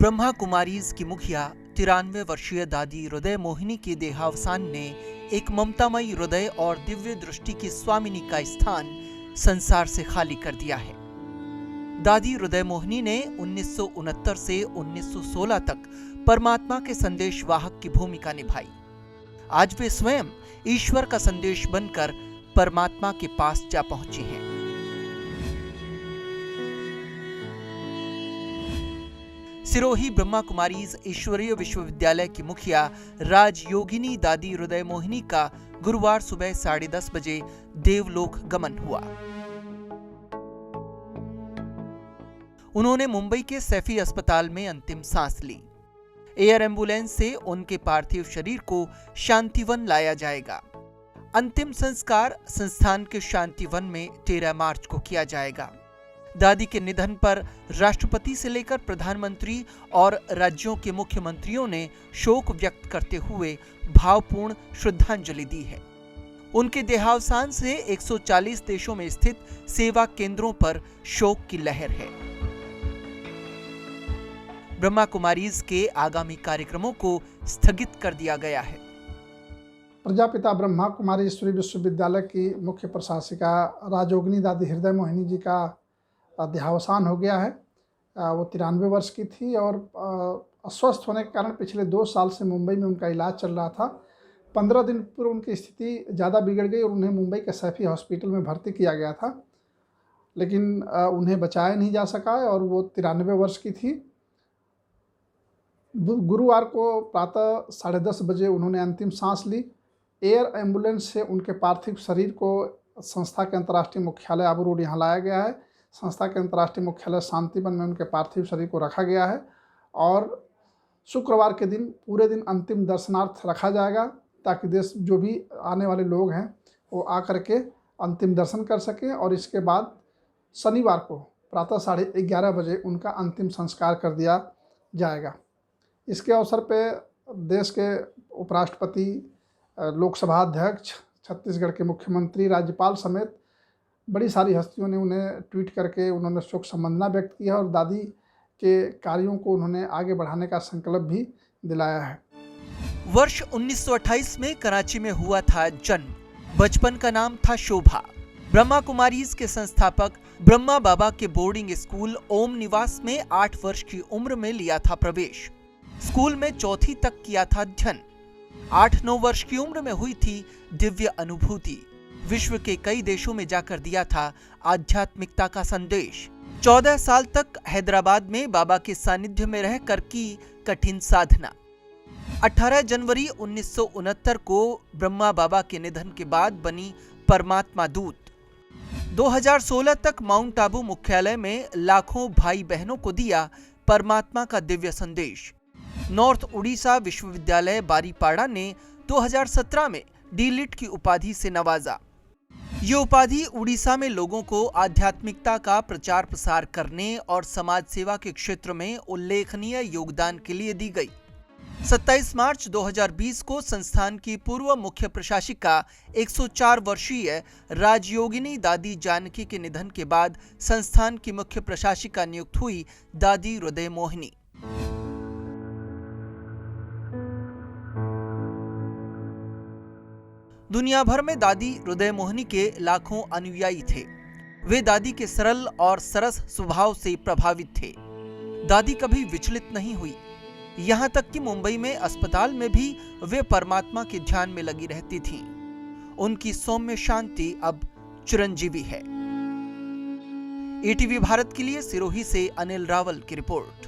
ब्रह्मा कुमारीज की मुखिया 93 वर्षीय दादी हृदय मोहिनी के देहावसान ने एक ममतामयी हृदय और दिव्य दृष्टि की स्वामिनी का स्थान संसार से खाली कर दिया है। दादी हृदय मोहिनी ने 1969 से 1916 तक परमात्मा के संदेश वाहक की भूमिका निभाई। आज वे स्वयं ईश्वर का संदेश बनकर परमात्मा के पास जा पहुंची हैं। सिरोही ब्रह्मा कुमारीज ईश्वरीय विश्वविद्यालय की मुखिया राजयोगिनी दादी हृदय मोहिनी का गुरुवार सुबह 10:30 बजे देवलोक गमन हुआ। उन्होंने मुंबई के सैफी अस्पताल में अंतिम सांस ली। एयर एम्बुलेंस से उनके पार्थिव शरीर को शांतिवन लाया जाएगा। अंतिम संस्कार संस्थान के शांतिवन में 13 मार्च को किया जाएगा। दादी के निधन पर राष्ट्रपति से लेकर प्रधानमंत्री और राज्यों के मुख्यमंत्रियों ने शोक व्यक्त करते हुए भावपूर्ण श्रद्धांजलि दी है। उनके देहावसान से 140 देशों में स्थित सेवा केंद्रों पर शोक की लहर है। ब्रह्मा कुमारीज के आगामी कार्यक्रमों को स्थगित कर दिया गया है। प्रजापिता ब्रह्मा कुमारी ईश्वरीय विश्वविद्यालय की मुख्य प्रशासिका राजयोगिनी दादी हृदय मोहिनी जी का देहावसान हो गया है। वो 93 वर्ष की थी और अस्वस्थ होने के कारण पिछले 2 साल से मुंबई में उनका इलाज चल रहा था। 15 दिन पूर्व उनकी स्थिति ज़्यादा बिगड़ गई और उन्हें मुंबई के सैफी हॉस्पिटल में भर्ती किया गया था, लेकिन उन्हें बचाया नहीं जा सका और वो 93 वर्ष की थी। गुरुवार को प्रातः 10:30 बजे उन्होंने अंतिम सांस ली। एयर एम्बुलेंस से उनके पार्थिव शरीर को संस्था के अंतर्राष्ट्रीय मुख्यालय आबू रोड यहाँ लाया गया है। संस्था के अंतर्राष्ट्रीय मुख्यालय शांतिवन में उनके पार्थिव शरीर को रखा गया है और शुक्रवार के दिन पूरे दिन अंतिम दर्शनार्थ रखा जाएगा, ताकि देश जो भी आने वाले लोग हैं वो आकर के अंतिम दर्शन कर सकें। और इसके बाद शनिवार को प्रातः 11:30 बजे उनका अंतिम संस्कार कर दिया जाएगा। इसके अवसर पर देश के उपराष्ट्रपति, लोकसभा अध्यक्ष, छत्तीसगढ़ के मुख्यमंत्री, राज्यपाल समेत बड़ी सारी हस्तियों ने उन्हें ट्वीट करके उन्होंने शोक संवेदना व्यक्त किया और दादी के कार्यों को उन्होंने आगे बढ़ाने का संकल्प भी दिलाया है। वर्ष 1928 में कराची में हुआ था जन्म। बचपन का नाम था शोभा। ब्रह्मा कुमारीज के संस्थापक ब्रह्मा बाबा के बोर्डिंग स्कूल ओम निवास में 8 वर्ष की उम्र में लिया था प्रवेश। स्कूल में 4वीं तक किया था अध्ययन। 8-9 वर्ष की उम्र में हुई थी दिव्य अनुभूति। विश्व के कई देशों में जाकर दिया था आध्यात्मिकता का संदेश। 14 साल तक हैदराबाद में बाबा के सानिध्य में रहकर की कठिन साधना। 18 जनवरी 1969 को ब्रह्मा बाबा के निधन के बाद बनी परमात्मा दूत। 2016 तक माउंट आबू मुख्यालय में लाखों भाई बहनों को दिया परमात्मा का दिव्य संदेश। नॉर्थ उड़ीसा विश्वविद्यालय बारीपाड़ा ने 2017 में डी.लिट की उपाधि से नवाजा। ये उपाधि उड़ीसा में लोगों को आध्यात्मिकता का प्रचार प्रसार करने और समाज सेवा के क्षेत्र में उल्लेखनीय योगदान के लिए दी गई। 27 मार्च 2020 को संस्थान की पूर्व मुख्य प्रशासिका 104 वर्षीय राजयोगिनी दादी जानकी के निधन के बाद संस्थान की मुख्य प्रशासिका नियुक्त हुई दादी हृदय मोहिनी। दुनिया भर में दादी हृदय मोहिनी के लाखों अनुयायी थे। वे दादी के सरल और सरस स्वभाव से प्रभावित थे। दादी कभी विचलित नहीं हुई। यहाँ तक कि मुंबई में अस्पताल में भी वे परमात्मा के ध्यान में लगी रहती थीं। उनकी सौम्य शांति अब चिरंजीवी है। ईटीवी भारत के लिए सिरोही से अनिल रावल की रिपोर्ट।